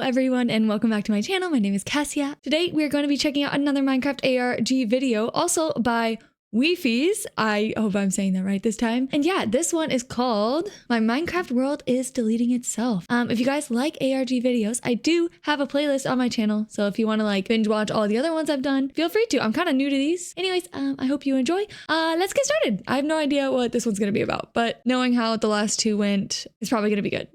everyone and welcome back to my channel. My name is Cassia. Today we are going to be checking out another Minecraft ARG video, also by Wifies. I hope I'm saying that right this time. And yeah, this one is called My Minecraft World is Deleting Itself. If you guys like ARG videos, I do have a playlist on my channel. So if you want to like binge watch all the other ones I've done, feel free to. I'm kind of new to these. Anyways, I hope you enjoy. Let's get started. I have no idea what this one's going to be about, but knowing how the last two went, it's probably going to be good.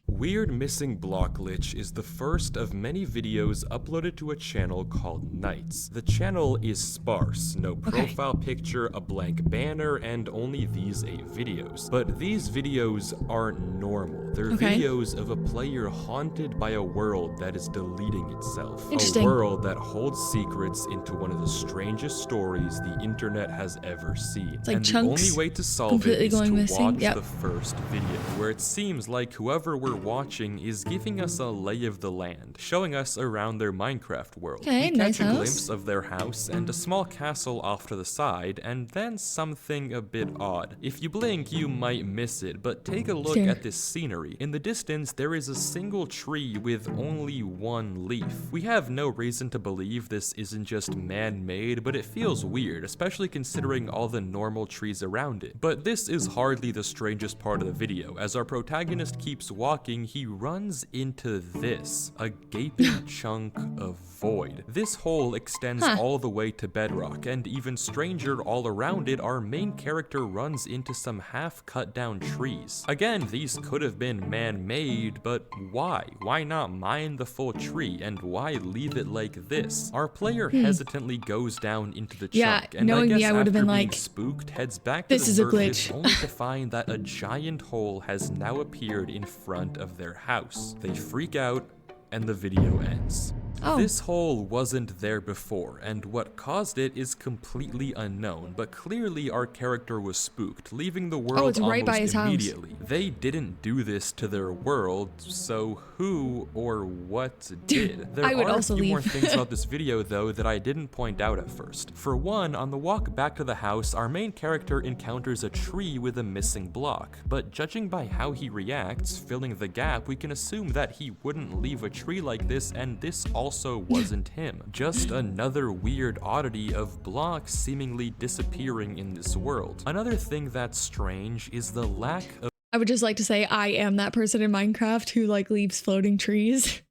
Weird Missing Block Glitch is the first of many videos uploaded to a channel called Nights. The channel is sparse, no profile picture, a blank banner, and only these 8 videos. But these videos aren't normal. They're videos of a player haunted by a world that is deleting itself. A world that holds secrets into one of the strangest stories the internet has ever seen. It's like and the only way to solve it is to watch the first video, where it seems like whoever we're watching is giving us a lay of the land, showing us around their Minecraft world. We catch a glimpse of their house and a small castle off to the side, and then something a bit odd. If you blink, you might miss it, but take a look at this scenery. In the distance, there is a single tree with only one leaf. We have no reason to believe this isn't just man-made, but it feels weird, especially considering all the normal trees around it. But this is hardly the strangest part of the video. As our protagonist keeps walking, he runs into this, a gaping chunk of void. This hole extends all the way to bedrock, and even stranger, all around it, our main character runs into some half cut down trees. Again, these could have been man-made, but why? Why not mine the full tree, and why leave it like this? Our player hesitantly goes down into the chunk, and I guess after being spooked, heads back to the surface, only to find that a giant hole has now appeared in front of their house. They freak out, and the video ends. This hole wasn't there before, and what caused it is completely unknown, but clearly our character was spooked, leaving the world almost immediately. They didn't do this to their world, so who or what did? There are a few more things about this video, though, that I didn't point out at first. For one, on the walk back to the house, our main character encounters a tree with a missing block, but judging by how he reacts, filling the gap, we can assume that he wouldn't leave a tree like this, and this also wasn't him. Just another weird oddity of blocks seemingly disappearing in this world. Another thing that's strange is the lack of— I would just like to say I am that person in Minecraft who like leaves floating trees.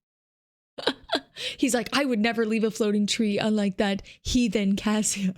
He's like, I would never leave a floating tree, unlike that heathen Cassia.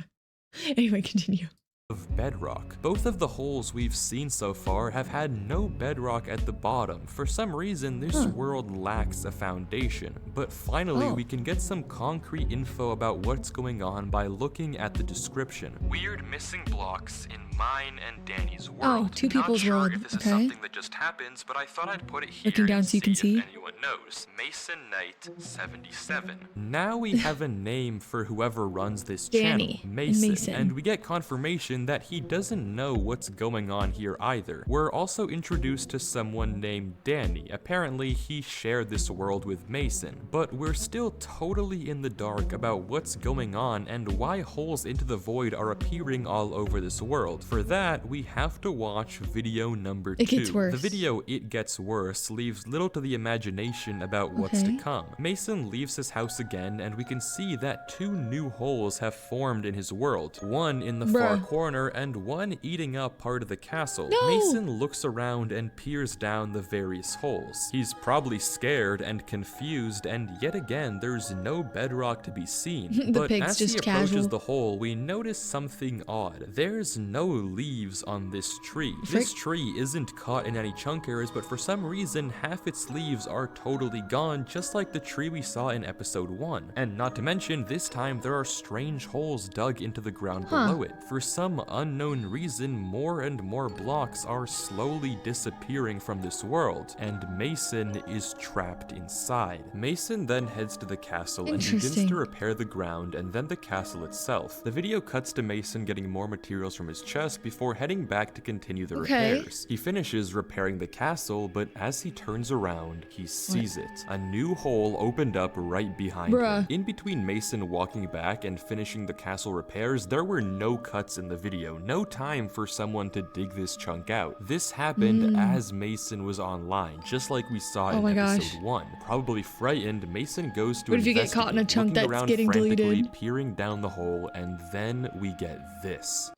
Anyway, continue. Of bedrock. Both of the holes we've seen so far have had no bedrock at the bottom. For some reason, this world lacks a foundation. But finally, we can get some concrete info about what's going on by looking at the description. Weird missing blocks in mine and Danny's world. Two people's world. If this is something that just happens, but I thought I'd put it here. Looking down so you can see. If anyone knows. Mason Knight 77. Now we have a name for whoever runs this channel. Mason. And we get confirmation that he doesn't know what's going on here either. We're also introduced to someone named Danny. Apparently he shared this world with Mason, but we're still totally in the dark about what's going on and why holes into the void are appearing all over this world. For that, we have to watch video number 2. It gets worse. The video It Gets Worse leaves little to the imagination about what's to come. Mason leaves his house again, and we can see that 2 new holes have formed in his world. One in the far corner and one eating up part of the castle. Mason looks around and peers down the various holes. He's probably scared and confused, and yet again there's no bedrock to be seen. But as he approaches the hole, we notice something odd. There's no leaves on this tree. This tree isn't caught in any chunk errors, but for some reason half its leaves are totally gone, just like the tree we saw in episode 1. And not to mention, this time there are strange holes dug into the ground below it. For some unknown reason, more and more blocks are slowly disappearing from this world, and Mason is trapped inside. Mason then heads to the castle and begins to repair the ground and then the castle itself. The video cuts to Mason getting more materials from his chest before heading back to continue the repairs. He finishes repairing the castle, but as he turns around, he sees sees it. A new hole opened up right behind him. In between Mason walking back and finishing the castle repairs, there were no cuts in the video, no time for someone to dig this chunk out. This happened as Mason was online, just like we saw in episode 1. Probably frightened, Mason goes to What if you get caught in a chunk that's getting deleted? Peering down the hole, and then we get this.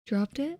Dropped it?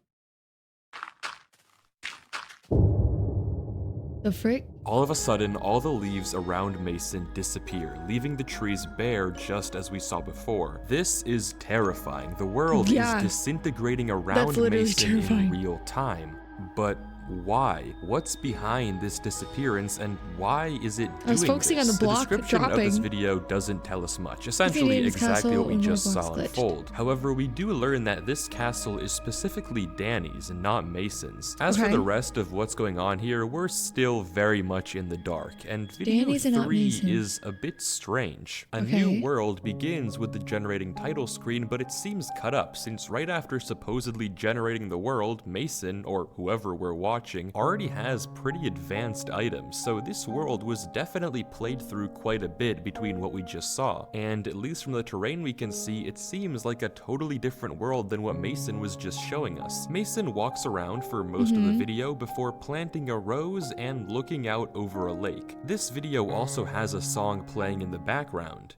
The frick? All of a sudden, all the leaves around Mason disappear, leaving the trees bare just as we saw before. This is terrifying. The world is disintegrating around Mason in real time. But why? What's behind this disappearance, and why is it doing this? I was focusing on the block The description dropping. of this video doesn't tell us much, essentially exactly what we just saw unfold. However, we do learn that this castle is specifically Danny's and not Mason's. As for the rest of what's going on here, we're still very much in the dark, and video 3 is a bit strange. A new world begins with the generating title screen, but it seems cut up, since right after supposedly generating the world, Mason, or whoever we're watching, already has pretty advanced items, so this world was definitely played through quite a bit between what we just saw, and at least from the terrain we can see, it seems like a totally different world than what Mason was just showing us. Mason walks around for most of the video before planting a rose and looking out over a lake. This video also has a song playing in the background.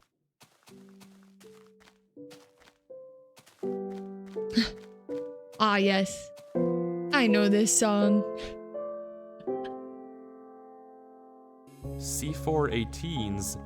Ah, yes. I know this song. C418's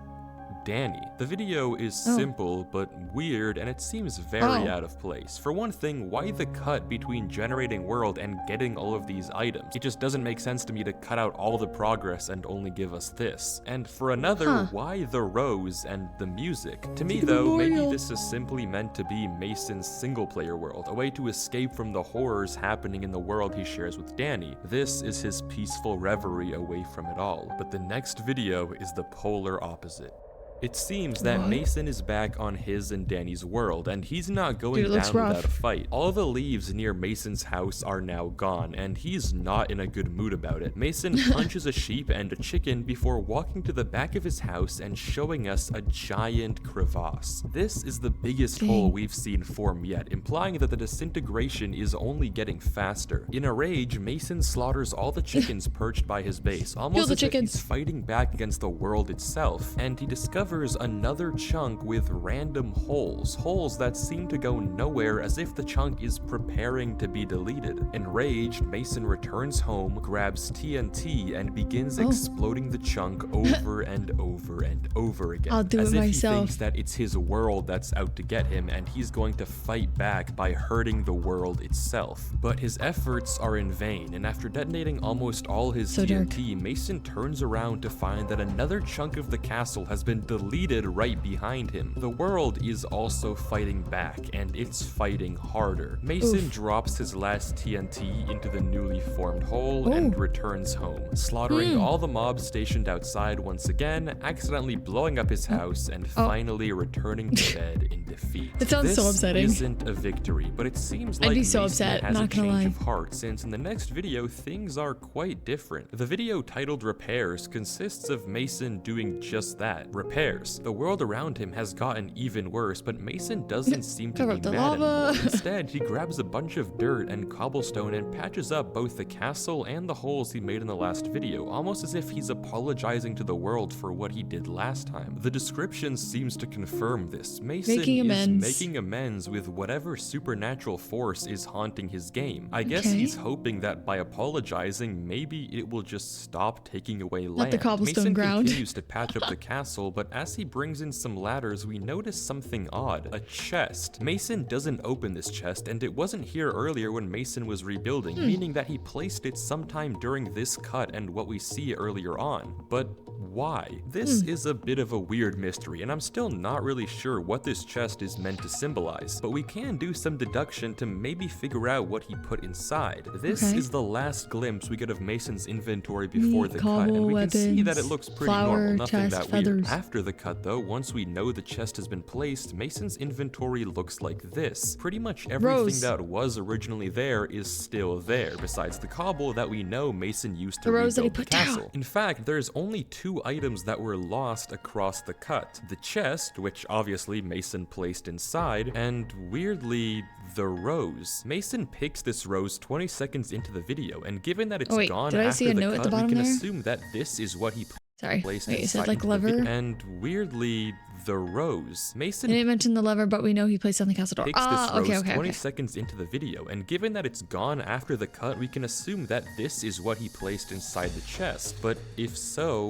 Danny. The video is simple but weird, and it seems very out of place. For one thing, why the cut between generating world and getting all of these items? It just doesn't make sense to me to cut out all the progress and only give us this. And for another, why the rose and the music? To me though, maybe this is simply meant to be Mason's single player world, a way to escape from the horrors happening in the world he shares with Danny. This is his peaceful reverie away from it all. But the next video is the polar opposite. It seems that Mason is back on his and Danny's world, and he's not going down without a fight. All the leaves near Mason's house are now gone, and he's not in a good mood about it. Mason punches a sheep and a chicken before walking to the back of his house and showing us a giant crevasse. This is the biggest hole we've seen form yet, implying that the disintegration is only getting faster. In a rage, Mason slaughters all the chickens perched by his base, almost as if he's fighting back against the world itself, and he discovers another chunk with random holes that seem to go nowhere, as if the chunk is preparing to be deleted. Enraged, Mason returns home, grabs TNT, and begins exploding the chunk over and over and over again. I'll do as it if myself. He thinks that it's his world that's out to get him, and he's going to fight back by hurting the world itself. But his efforts are in vain, and after detonating almost all his TNT, Mason turns around to find that another chunk of the castle has been deleted right behind him. The world is also fighting back, and it's fighting harder. Mason drops his last TNT into the newly formed hole and returns home, slaughtering all the mobs stationed outside once again, accidentally blowing up his house, and finally returning to bed in defeat. It sounds so upsetting. This isn't a victory, but it seems like Mason has a change of heart, since in the next video things are quite different. The video titled Repairs consists of Mason doing just that, repairs. The world around him has gotten even worse, but Mason doesn't seem to be mad anymore. Instead, he grabs a bunch of dirt and cobblestone and patches up both the castle and the holes he made in the last video, almost as if he's apologizing to the world for what he did last time. The description seems to confirm this. Mason is making amends with whatever supernatural force is haunting his game. I guess he's hoping that by apologizing, maybe it will just stop taking away land. The cobblestone Mason ground. continues to patch up the castle, but as he brings in some ladders, we notice something odd. A chest. Mason doesn't open this chest, and it wasn't here earlier when Mason was rebuilding, meaning that he placed it sometime during this cut and what we see earlier on. But why? This is a bit of a weird mystery, and I'm still not really sure what this chest is meant to symbolize, but we can do some deduction to maybe figure out what he put inside. This is the last glimpse we get of Mason's inventory before the cut, and we can see that it looks pretty normal, nothing that weird. After the cut though, once we know the chest has been placed, Mason's inventory looks like this. Pretty much everything that was originally there is still there, besides the cobble that we know Mason used to rebuild the castle. In fact, there's only 2 items that were lost across the cut. The chest, which obviously Mason placed inside, and weirdly, the rose. Mason picks this rose 20 seconds into the video, and given that it's gone after the cut, we can assume that this is what he placed you said like lever? And weirdly, the rose. Mason didn't mention the lever, but we know he placed it on the castle door. Picks this rose 20 seconds into the video, and given that it's gone after the cut, we can assume that this is what he placed inside the chest. But if so,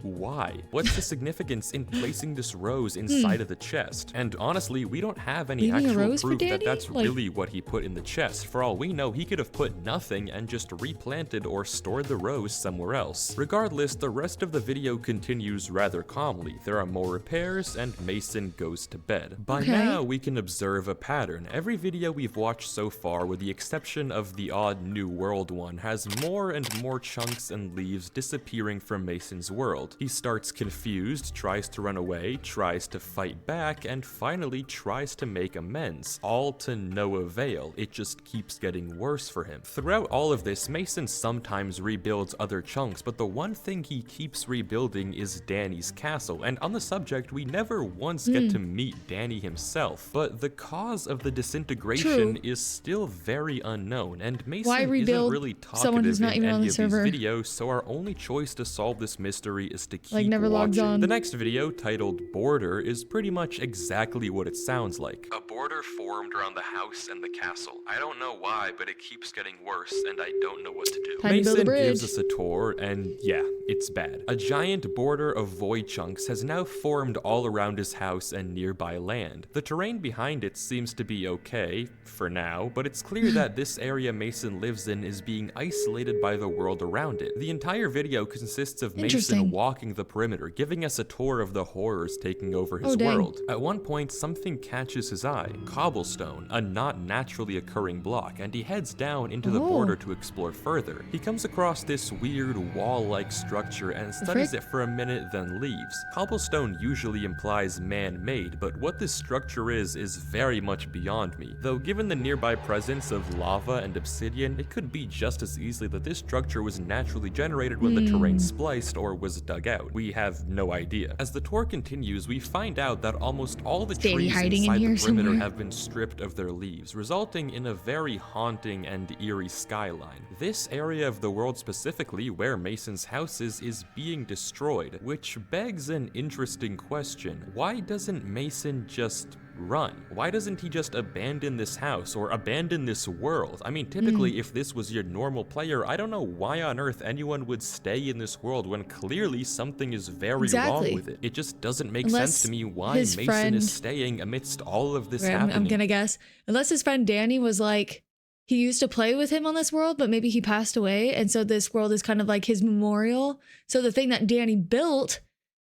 why? What's the significance in placing this rose inside of the chest? And honestly, we don't have any actual proof that that's really what he put in the chest. For all we know, he could have put nothing and just replanted or stored the rose somewhere else. Regardless, the rest of the video continues rather calmly. There are more repairs, and Mason goes to bed. By now, we can observe a pattern. Every video we've watched so far, with the exception of the odd New World one, has more and more chunks and leaves disappearing from Mason's world. He starts confused, tries to run away, tries to fight back, and finally tries to make amends. All to no avail. It just keeps getting worse for him. Throughout all of this, Mason sometimes rebuilds other chunks, but the one thing he keeps rebuilding is Danny's castle. And on the subject, we never once get to meet Danny himself, but the cause of the disintegration is still very unknown, and Mason isn't really talkative in any of these videos, so our only choice to solve this mystery is to keep watching. The next video, titled Border, is pretty much exactly what it sounds like. A border formed around the house and the castle. I don't know why, but it keeps getting worse, and I don't know what to do. Mason gives us a tour, and yeah, it's bad. A giant border of void chunks has now formed all around his house and nearby land. The terrain behind it seems to be okay, for now, but it's clear that this area Mason lives in is being isolated by the world around it. The entire video consists of Mason walking the perimeter, giving us a tour of the horrors taking over his world. At one point, something catches his eye. Cobblestone, a not naturally occurring block, and he heads down into the border to explore further. He comes across this weird wall-like structure and studies it for a minute, then leaves. Cobblestone usually implies man-made, but what this structure is very much beyond me. Though given the nearby presence of lava and obsidian, it could be just as easily that this structure was naturally generated when the terrain spliced or was dug out. We have no idea. As the tour continues, we find out that almost all the trees inside the perimeter have been stripped of their leaves, resulting in a very haunting and eerie skyline. This area of the world specifically, where Mason's house is being destroyed, which begs an interesting question. Why doesn't Mason just run? Why doesn't he just abandon this house or abandon this world? I mean, typically if this was your normal player, I don't know why on earth anyone would stay in this world when clearly something is very wrong with it. It just doesn't make sense to me why Mason is staying amidst all of this happening. I'm gonna guess, unless his friend Danny was like, he used to play with him on this world, but maybe he passed away, and so this world is kind of like his memorial. So the thing that Danny built,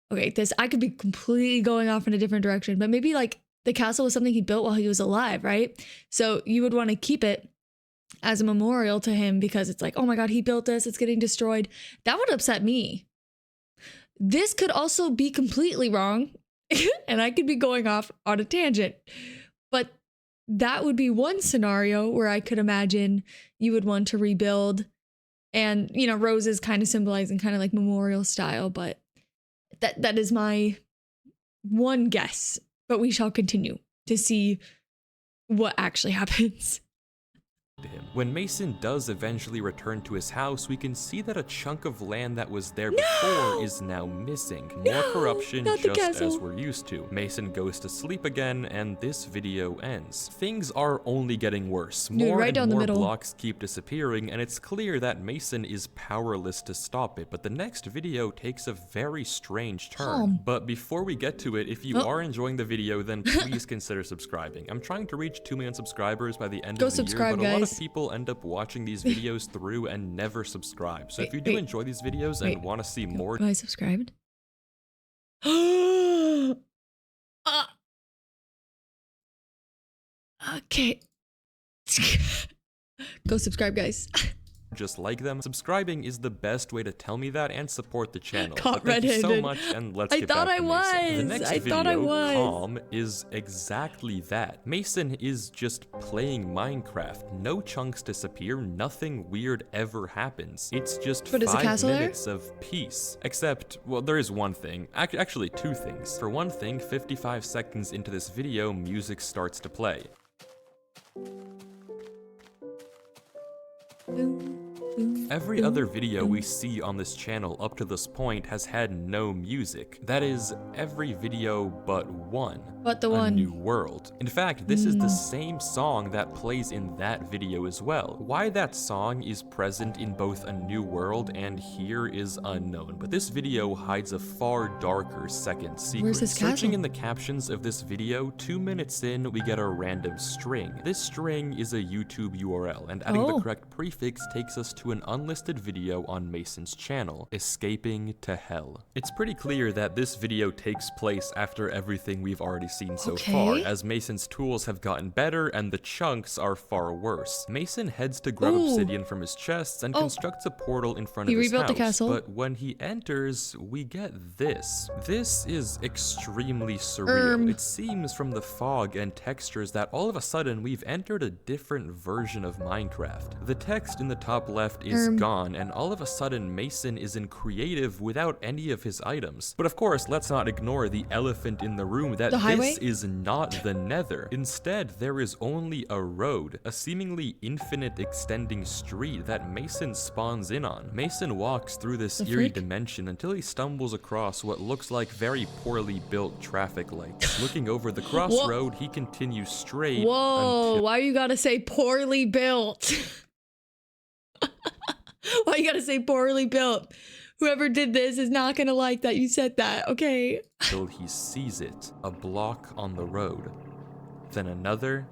I could be completely going off in a different direction, but maybe like the castle was something he built while he was alive, right? So you would want to keep it as a memorial to him because it's like, oh my God, he built this, it's getting destroyed. That would upset me. This could also be completely wrong and I could be going off on a tangent, but that would be one scenario where I could imagine you would want to rebuild, and, you know, roses kind of symbolizing kind of like memorial style, but that is my one guess. But we shall continue to see what actually happens. When Mason does eventually return to his house, we can see that a chunk of land that was there before is now missing. More corruption, just as we're used to. Mason goes to sleep again, and this video ends. Things are only getting worse. More and more blocks keep disappearing, and it's clear that Mason is powerless to stop it, but the next video takes a very strange turn. But before we get to it, if you are enjoying the video, then please consider subscribing. I'm trying to reach 2 million subscribers by the end of the year, but a lot of people end up watching these videos through and never subscribe. So if you do enjoy these videos and want to see more... Have I subscribed? Okay. Go subscribe, guys. just like them, subscribing is the best way to tell me that and support the channel. Caught Thank you so red-handed. much, and let's get back to Mason. The next video, Calm, is exactly that. Mason is just playing Minecraft. No chunks disappear, nothing weird ever happens. It's just 5 minutes of peace. Except, well, there is one thing. Actually, two things. For one thing, 55 seconds into this video, music starts to play. Every other video we see on this channel up to this point has had no music. That is, every video but one. A New World. In fact, this is the same song that plays in that video as well. Why that song is present in both A New World and here is unknown, but this video hides a far darker second secret. Where's this castle? Searching in the captions of this video, 2 minutes in, we get a random string. This string is a YouTube URL, and adding the correct prefix takes us to an unlisted video on Mason's channel, Escaping to Hell. It's pretty clear that this video takes place after everything we've already seen so far, as Mason's tools have gotten better and the chunks are far worse. Mason heads to grab obsidian from his chests and constructs a portal in front of his house, the castle. But when he enters, we get this. This is extremely surreal. It seems from the fog and textures that all of a sudden we've entered a different version of Minecraft. The text in the top left is gone, and all of a sudden Mason is in creative without any of his items. But of course, let's not ignore the elephant in the room that this is not the Nether. Instead, there is only a road, a seemingly infinite extending street that Mason spawns in on. Mason walks through this eerie dimension until he stumbles across what looks like very poorly built traffic lights. Looking over the crossroad, he continues straight. Whoa, why you gotta say poorly built? Why you gotta say poorly built? Whoever did this is not gonna like that you said that, okay? Till he sees it, a block on the road. Then another,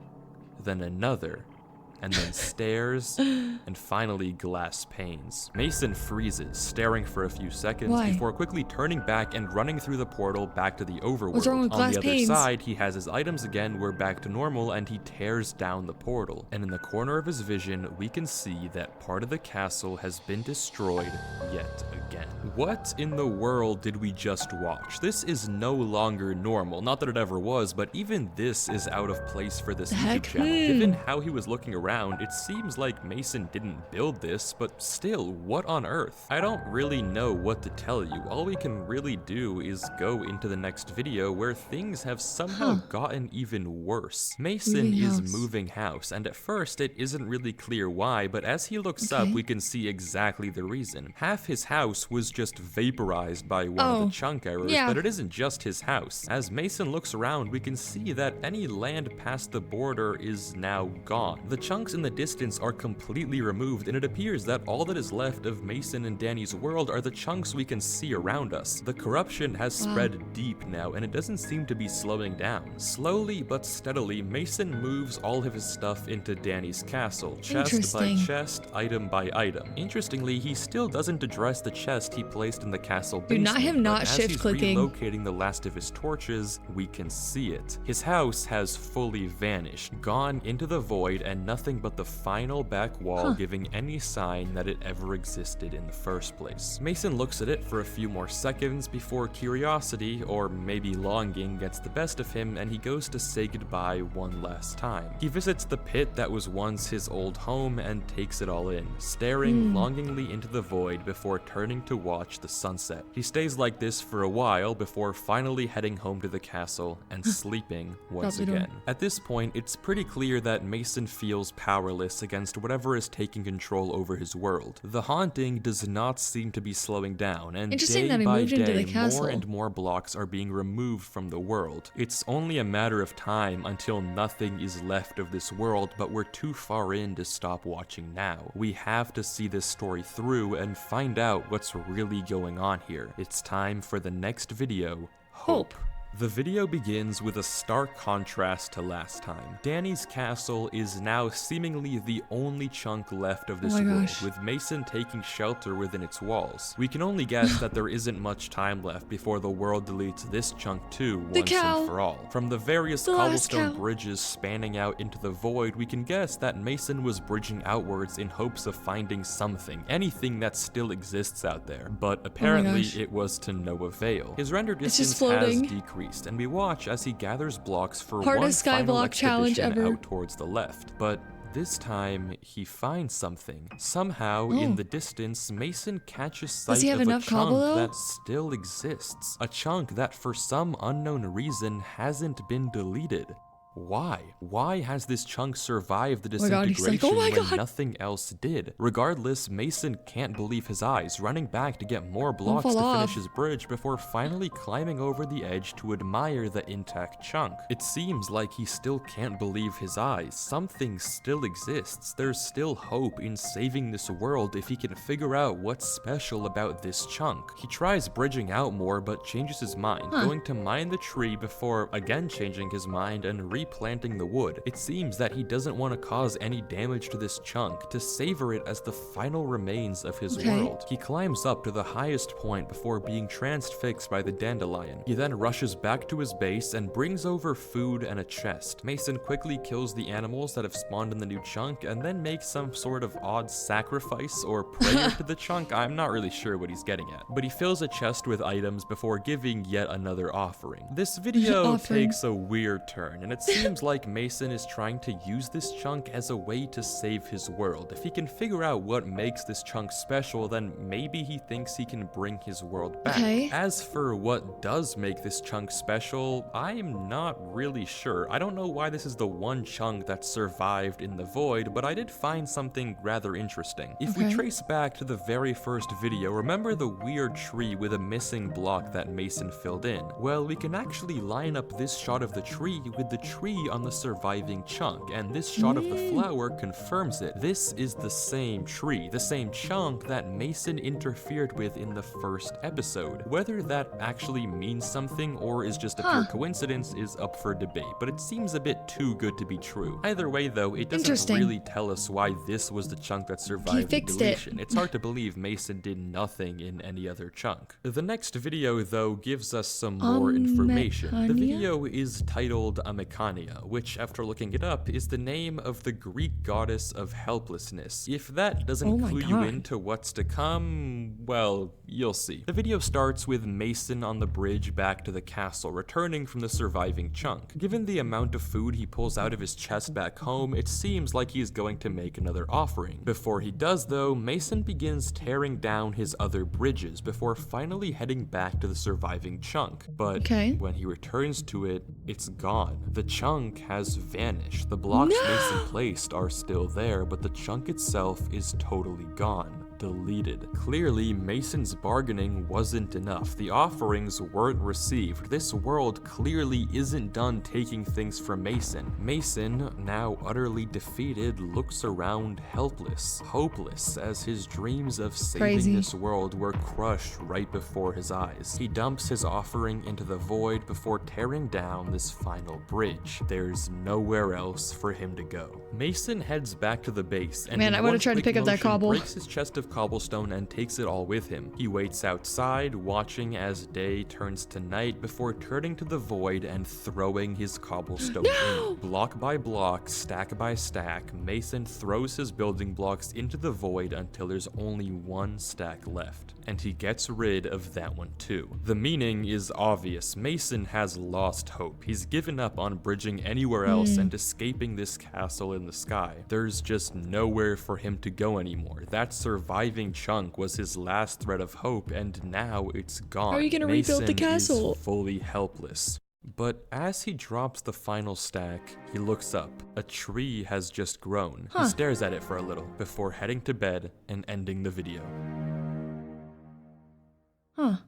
and then stairs, and finally glass panes. Mason freezes, staring for a few seconds before quickly turning back and running through the portal back to the overworld. What's wrong with glass On the panes? other side, he has his items again, we're back to normal, and he tears down the portal. And in the corner of his vision, we can see that part of the castle has been destroyed yet again. What in the world did we just watch? This is no longer normal. Not that it ever was, but even this is out of place for this YouTube channel. Given how he was looking around, it seems like Mason didn't build this, but still, what on earth? I don't really know what to tell you. All we can really do is go into the next video where things have somehow gotten even worse. Mason is moving house, and at first it isn't really clear why, but as he looks up, we can see exactly the reason. Half his house was just vaporized by one of the chunk errors, but it isn't just his house. As Mason looks around, we can see that any land past the border is now gone. The chunks in the distance are completely removed, and it appears that all that is left of Mason and Danny's world are the chunks we can see around us. The corruption has spread deep now, and it doesn't seem to be slowing down. Slowly but steadily, Mason moves all of his stuff into Danny's castle, chest by chest, item by item. Interestingly, he still doesn't address the chest he placed in the castle basement. As he's relocating the last of his torches, we can see it. His house has fully vanished, gone into the void, and nothing but the final back wall giving any sign that it ever existed in the first place. Mason looks at it for a few more seconds before curiosity, or maybe longing, gets the best of him, and he goes to say goodbye one last time. He visits the pit that was once his old home and takes it all in, staring longingly into the void before turning to watch the sunset. He stays like this for a while before finally heading home to the castle and sleeping once again. At this point, it's pretty clear that Mason feels powerless against whatever is taking control over his world. The haunting does not seem to be slowing down, and day by day, more and more blocks are being removed from the world. It's only a matter of time until nothing is left of this world, but we're too far in to stop watching now. We have to see this story through and find out what's really going on here. It's time for the next video, Hope. The video begins with a stark contrast to last time. Danny's castle is now seemingly the only chunk left of this world, with Mason taking shelter within its walls. We can only guess that there isn't much time left before the world deletes this chunk too once and for all. From the various cobblestone bridges spanning out into the void, we can guess that Mason was bridging outwards in hopes of finding something, anything that still exists out there. But apparently it was to no avail. His render distance has decreased, and we watch as he gathers blocks for one final expedition out towards the left. But this time, he finds something. Somehow, in the distance, Mason catches sight of a chunk that still exists. A chunk that, for some unknown reason, hasn't been deleted. Why? Why has this chunk survived the disintegration when nothing else did? Regardless, Mason can't believe his eyes, running back to get more blocks to finish his bridge before finally climbing over the edge to admire the intact chunk. It seems like he still can't believe his eyes. Something still exists. There's still hope in saving this world if he can figure out what's special about this chunk. He tries bridging out more but changes his mind, going to mine the tree before again changing his mind and replanting the wood. It seems that he doesn't want to cause any damage to this chunk, to savor it as the final remains of his world. He climbs up to the highest point before being transfixed by the dandelion. He then rushes back to his base and brings over food and a chest. Mason quickly kills the animals that have spawned in the new chunk and then makes some sort of odd sacrifice or prayer to the chunk. I'm not really sure what he's getting at, but he fills a chest with items before giving yet another offering. This video takes a weird turn, and it seems like Mason is trying to use this chunk as a way to save his world. If he can figure out what makes this chunk special, then maybe he thinks he can bring his world back. As for what does make this chunk special, I'm not really sure. I don't know why this is the one chunk that survived in the void, but I did find something rather interesting. If we trace back to the very first video, remember the weird tree with a missing block that Mason filled in? Well, we can actually line up this shot of the tree with the tree on the surviving chunk, and this shot of the flower confirms it. This is the same tree, the same chunk that Mason interfered with in the first episode. Whether that actually means something or is just a pure coincidence is up for debate, but it seems a bit too good to be true. Either way though, it doesn't really tell us why this was the chunk that survived the deletion. It's hard to believe Mason did nothing in any other chunk. The next video though gives us some more information. The video is titled Amekania, which, after looking it up, is the name of the Greek goddess of helplessness. If that doesn't clue you into what's to come, well, you'll see. The video starts with Mason on the bridge back to the castle, returning from the surviving chunk. Given the amount of food he pulls out of his chest back home, it seems like he's going to make another offering. Before he does though, Mason begins tearing down his other bridges before finally heading back to the surviving chunk. But when he returns to it, it's gone. The chunk has vanished. The blocks Mason placed are still there, but the chunk itself is totally gone. Deleted. Clearly, Mason's bargaining wasn't enough. The offerings weren't received. This world clearly isn't done taking things from Mason. Mason, now utterly defeated, looks around helpless, hopeless, as his dreams of saving this world were crushed right before his eyes. He dumps his offering into the void before tearing down this final bridge. There's nowhere else for him to go. Mason heads back to the base, and I would have tried to pick up that cobble. Breaks his chest of cobblestone and takes it all with him. He waits outside, watching as day turns to night before turning to the void and throwing his cobblestone in. Block by block, stack by stack, Mason throws his building blocks into the void until there's only one stack left. And he gets rid of that one too. The meaning is obvious. Mason has lost hope. He's given up on bridging anywhere else and escaping this castle in the sky. There's just nowhere for him to go anymore. That surviving chunk was his last thread of hope, and now it's gone. How are you gonna rebuild the castle? Mason is fully helpless. But as he drops the final stack, he looks up. A tree has just grown. He stares at it for a little before heading to bed and ending the video.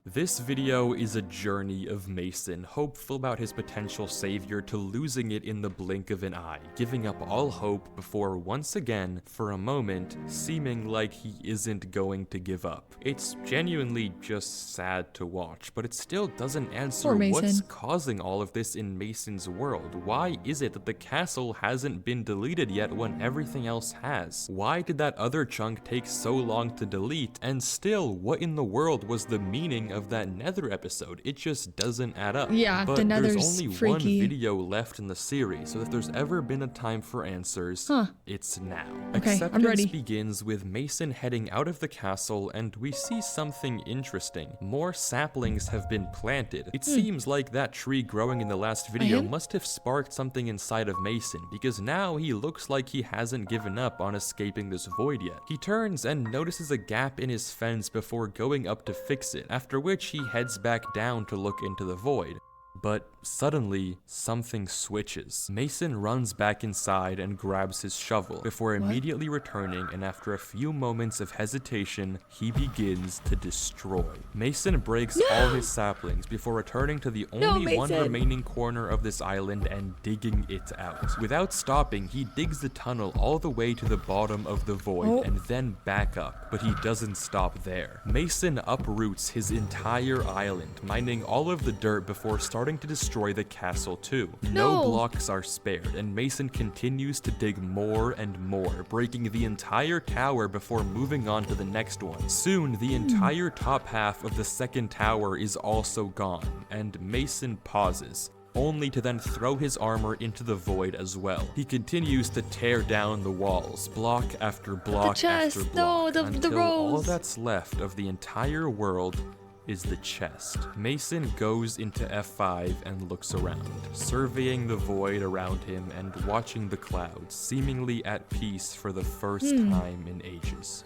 This video is a journey of Mason, hopeful about his potential savior to losing it in the blink of an eye, giving up all hope before once again, for a moment, seeming like he isn't going to give up. It's genuinely just sad to watch, but it still doesn't answer what's causing all of this in Mason's world. Why is it that the castle hasn't been deleted yet when everything else has? Why did that other chunk take so long to delete? And still, what in the world was the meaning of that Nether episode? It just doesn't add up. Yeah, but the Nether's there's only freaky. One video left in the series, so if there's ever been a time for answers, it's now. Okay, Acceptance I'm ready. begins with Mason heading out of the castle, and we see something interesting. More saplings have been planted. It seems like that tree growing in the last video must have sparked something inside of Mason, because now he looks like he hasn't given up on escaping this void yet. He turns and notices a gap in his fence before going up to fix it, after which he heads back down to look into the void. But suddenly, something switches. Mason runs back inside and grabs his shovel before immediately returning, and after a few moments of hesitation, he begins to destroy. Mason breaks all his saplings before returning to the only one remaining corner of this island and digging it out. Without stopping, he digs the tunnel all the way to the bottom of the void and then back up, but he doesn't stop there. Mason uproots his entire island, mining all of the dirt before starting to destroy the castle too. No blocks are spared, and Mason continues to dig more and more, breaking the entire tower before moving on to the next one. Soon, the entire top half of the second tower is also gone, and Mason pauses, only to then throw his armor into the void as well. He continues to tear down the walls, block after block after block, until all that's left of the entire world is the chest. Mason goes into F5 and looks around, surveying the void around him and watching the clouds, seemingly at peace for the first time in ages,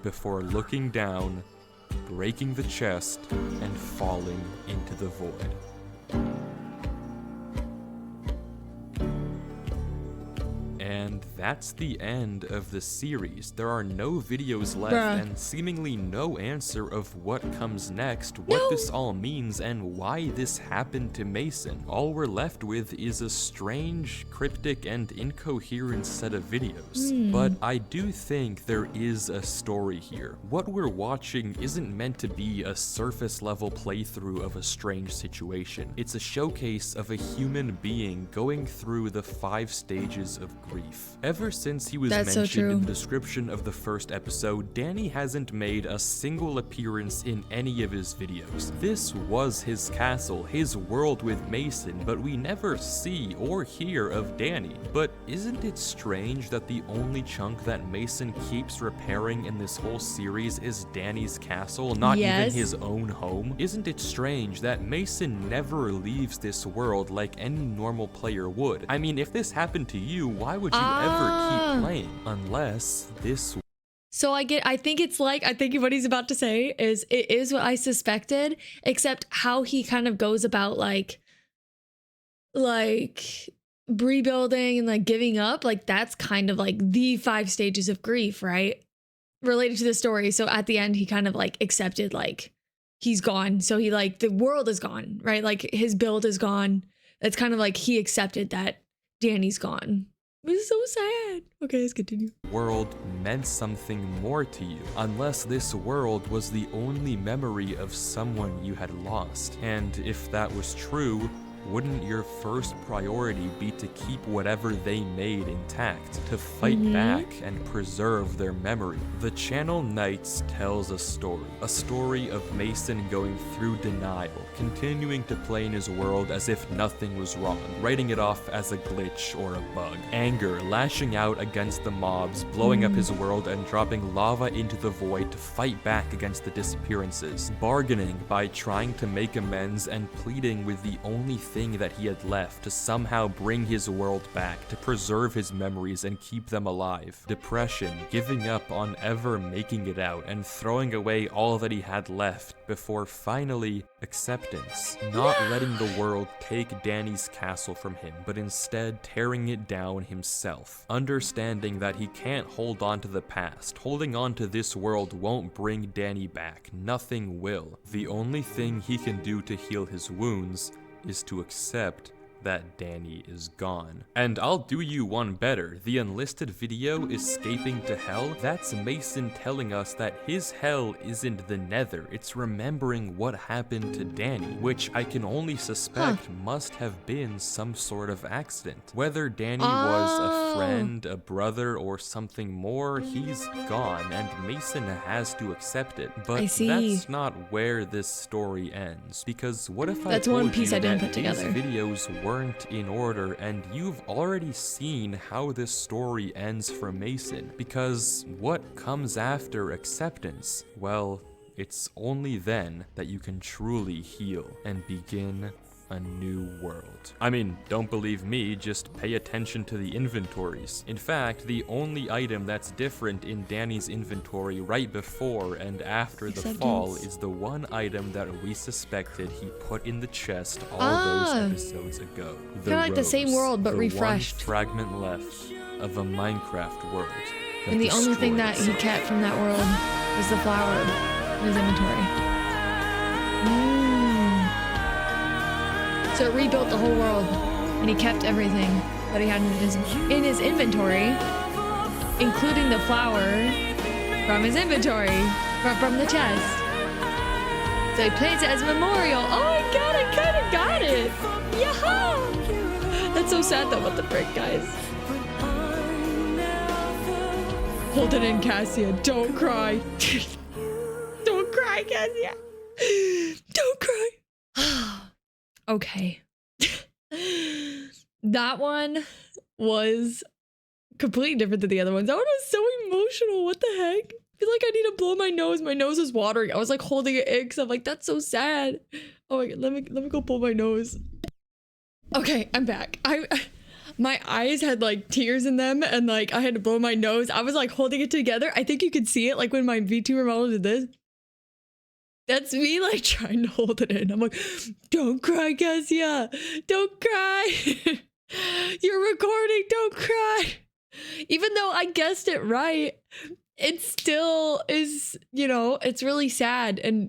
before looking down, breaking the chest, and falling into the void. And that's the end of the series. There are no videos left and seemingly no answer of what comes next, what this all means, and why this happened to Mason. All we're left with is a strange, cryptic, and incoherent set of videos. But I do think there is a story here. What we're watching isn't meant to be a surface level playthrough of a strange situation. It's a showcase of a human being going through the 5 stages of grief. Ever since he was mentioned in the description of the first episode, Danny hasn't made a single appearance in any of his videos. This was his castle, his world with Mason, but we never see or hear of Danny. But isn't it strange that the only chunk that Mason keeps repairing in this whole series is Danny's castle, not even his own home? Isn't it strange that Mason never leaves this world like any normal player would? I mean, if this happened to you, why would you ever keep playing? Unless this... So I think what he's about to say is, it is what I suspected, except how he kind of goes about like rebuilding and like giving up, like that's kind of like the 5 stages of grief, right? Related to the story. So at the end, he kind of like accepted like he's gone. So he like, the world is gone, right? Like his build is gone. It's kind of like he accepted that Danny's gone. It was so sad. Okay, let's continue. World meant something more to you, unless this world was the only memory of someone you had lost. And if that was true, wouldn't your first priority be to keep whatever they made intact, to fight back and preserve their memory? The Channel Knights tells a story of Mason going through denial, continuing to play in his world as if nothing was wrong, writing it off as a glitch or a bug. Anger, lashing out against the mobs, blowing up his world and dropping lava into the void to fight back against the disappearances. Bargaining by trying to make amends and pleading with the only thing thing that he had left to somehow bring his world back, to preserve his memories and keep them alive. Depression, giving up on ever making it out, and throwing away all that he had left before finally acceptance. Not letting the world take Danny's castle from him, but instead tearing it down himself. Understanding that he can't hold on to the past. Holding on to this world won't bring Danny back. Nothing will. The only thing he can do to heal his wounds is to accept that Danny is gone. And I'll do you one better. The unlisted video, Escaping to Hell, that's Mason telling us that his hell isn't the Nether, it's remembering what happened to Danny, which I can only suspect must have been some sort of accident. Whether Danny was a friend, a brother, or something more, he's gone, and Mason has to accept it. But that's not where this story ends, because what if I told you that these videos weren't in order, and you've already seen how this story ends for Mason? Because what comes after acceptance? Well, it's only then that you can truly heal and begin a new world. I mean, don't believe me, just pay attention to the inventories. In fact, the only item that's different in Danny's inventory right before and after the fall is the one item that we suspected he put in the chest all those episodes ago. Kind of like the same world, but refreshed. One fragment left of a Minecraft world. And the only thing that he kept from that world was the flower in his inventory. So it rebuilt the whole world, and he kept everything that he had in his inventory, including the flower from his inventory, from the chest. So he plants it as a memorial. Oh my god, I kind of got it! Yahoo! That's so sad though, what the frick, guys? Hold it in, Cassia. Don't cry. Don't cry, Cassia. Don't cry. Okay. That one was completely different than the other ones. That one was so emotional. What the heck? I feel like I need to blow my nose. My nose is watering. I was like holding it in because I'm like, that's so sad. Oh my god, let me go pull my nose. Okay, I'm back. My eyes had like tears in them, and like I had to blow my nose. I was like holding it together. I think you could see it like when my VTuber model did this. That's me like trying to hold it in. I'm like, don't cry, Cassia. Don't cry. You're recording. Don't cry. Even though I guessed it right, it still is, you know, it's really sad. And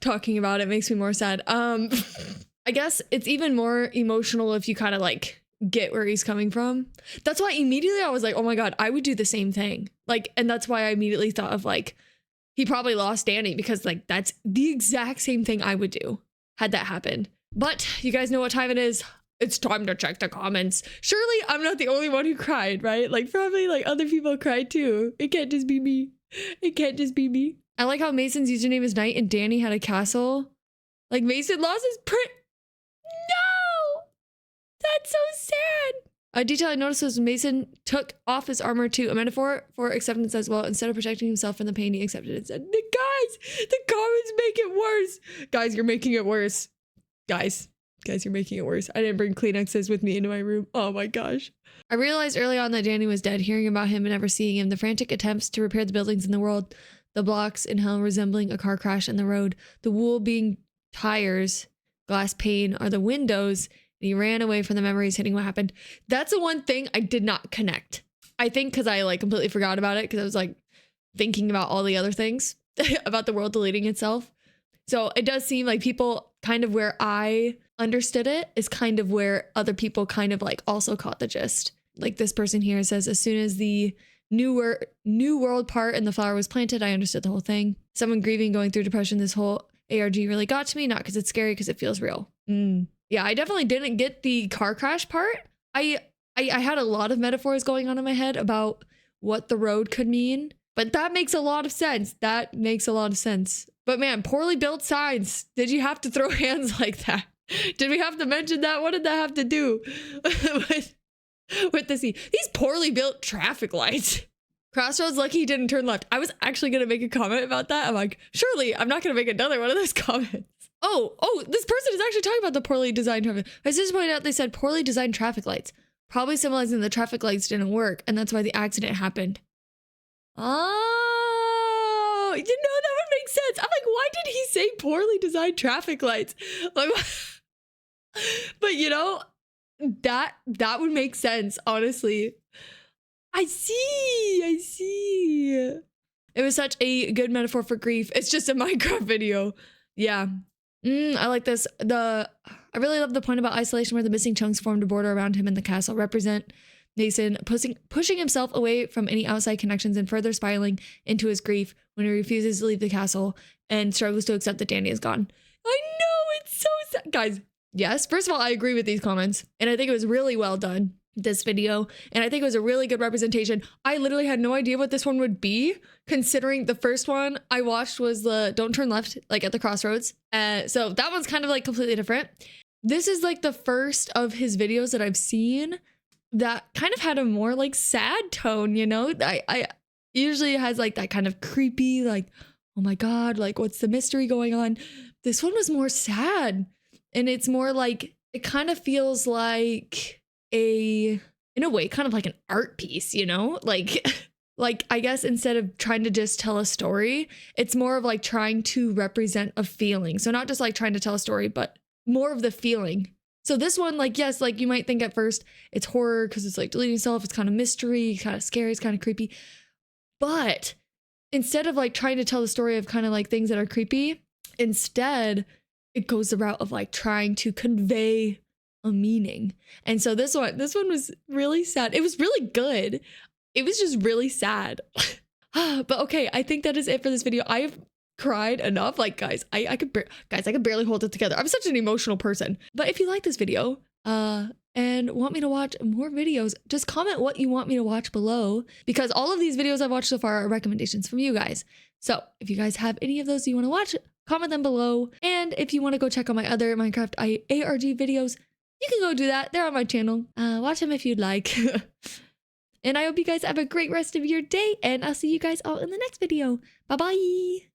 talking about it makes me more sad. I guess it's even more emotional if you kind of like get where he's coming from. That's why immediately I was like, oh my god, I would do the same thing. Like, and that's why I immediately thought of like, he probably lost Danny, because like that's the exact same thing I would do had that happened. But you guys know what time it is. It's time to check the comments. Surely I'm not the only one who cried, right? Like probably like other people cried too. It can't just be me. It can't just be me. I like how Mason's username is Knight and Danny had a castle. Like Mason lost his print. No! That's so sad. A detail I noticed was Mason took off his armor too, a metaphor for acceptance as well. Instead of protecting himself from the pain, he accepted it and said, guys, the comments make it worse. Guys, you're making it worse. Guys, you're making it worse. I didn't bring Kleenexes with me into my room. Oh my gosh. I realized early on that Danny was dead, hearing about him and never seeing him. The frantic attempts to repair the buildings in the world, the blocks in hell resembling a car crash in the road, the wool being tires, glass pane are the windows. He ran away from the memories, hitting what happened. That's the one thing I did not connect. I think because I like completely forgot about it, because I was like thinking about all the other things about the world deleting itself. So it does seem like people kind of where I understood it is kind of where other people kind of like also caught the gist. Like this person here says, as soon as the new world part and the flower was planted, I understood the whole thing. Someone grieving, going through depression. This whole ARG really got to me, not because it's scary, because it feels real. Yeah, I definitely didn't get the car crash part. I had a lot of metaphors going on in my head about what the road could mean, but that makes a lot of sense. That makes a lot of sense. But man, poorly built signs. Did you have to throw hands like that? Did we have to mention that? What did that have to do with the scene? These poorly built traffic lights. Crossroads lucky he didn't turn left. I was actually going to make a comment about that. I'm like, surely I'm not going to make another one of those comments. Oh, this person is actually talking about the poorly designed traffic. As this pointed out, they said poorly designed traffic lights, probably symbolizing the traffic lights didn't work, and that's why the accident happened. Oh, you know, that would make sense. I'm like, why did he say poorly designed traffic lights? Like, but you know, that would make sense, honestly. I see. It was such a good metaphor for grief. It's just a Minecraft video. Yeah. I like this. I really love the point about isolation where the missing chunks formed a border around him and the castle represent Mason pushing himself away from any outside connections and further spiraling into his grief when he refuses to leave the castle and struggles to accept that Danny is gone. I know, it's so sad. Guys, yes, first of all, I agree with these comments, and I think it was really well done, this video, and I think it was a really good representation. I literally had no idea what this one would be, considering the first one I watched was the don't turn left, like at the crossroads. So that one's kind of like completely different. This is like the first of his videos that I've seen that kind of had a more like sad tone, you know? I usually has like that kind of creepy, like, oh my God, like what's the mystery going on? This one was more sad, and it's more like, it kind of feels like in a way, kind of like an art piece, you know? Like I guess instead of trying to just tell a story, it's more of like trying to represent a feeling. So not just like trying to tell a story, but more of the feeling. So this one, like, yes, like you might think at first it's horror because it's like deleting itself. It's kind of mystery, kind of scary, it's kind of creepy. But instead of like trying to tell the story of kind of like things that are creepy, instead it goes the route of like trying to convey a meaning. And so this one was really sad. It was really good. It was just really sad. But okay, I think that is it for this video. I have cried enough. Like, guys, I could barely hold it together. I'm such an emotional person. But if you like this video and want me to watch more videos, just comment what you want me to watch below, because all of these videos I've watched so far are recommendations from you guys. So if you guys have any of those you want to watch, comment them below. And if you want to go check out my other Minecraft ARG videos, you can go do that. They're on my channel. Watch them if you'd like. And I hope you guys have a great rest of your day, and I'll see you guys all in the next video. Bye-bye.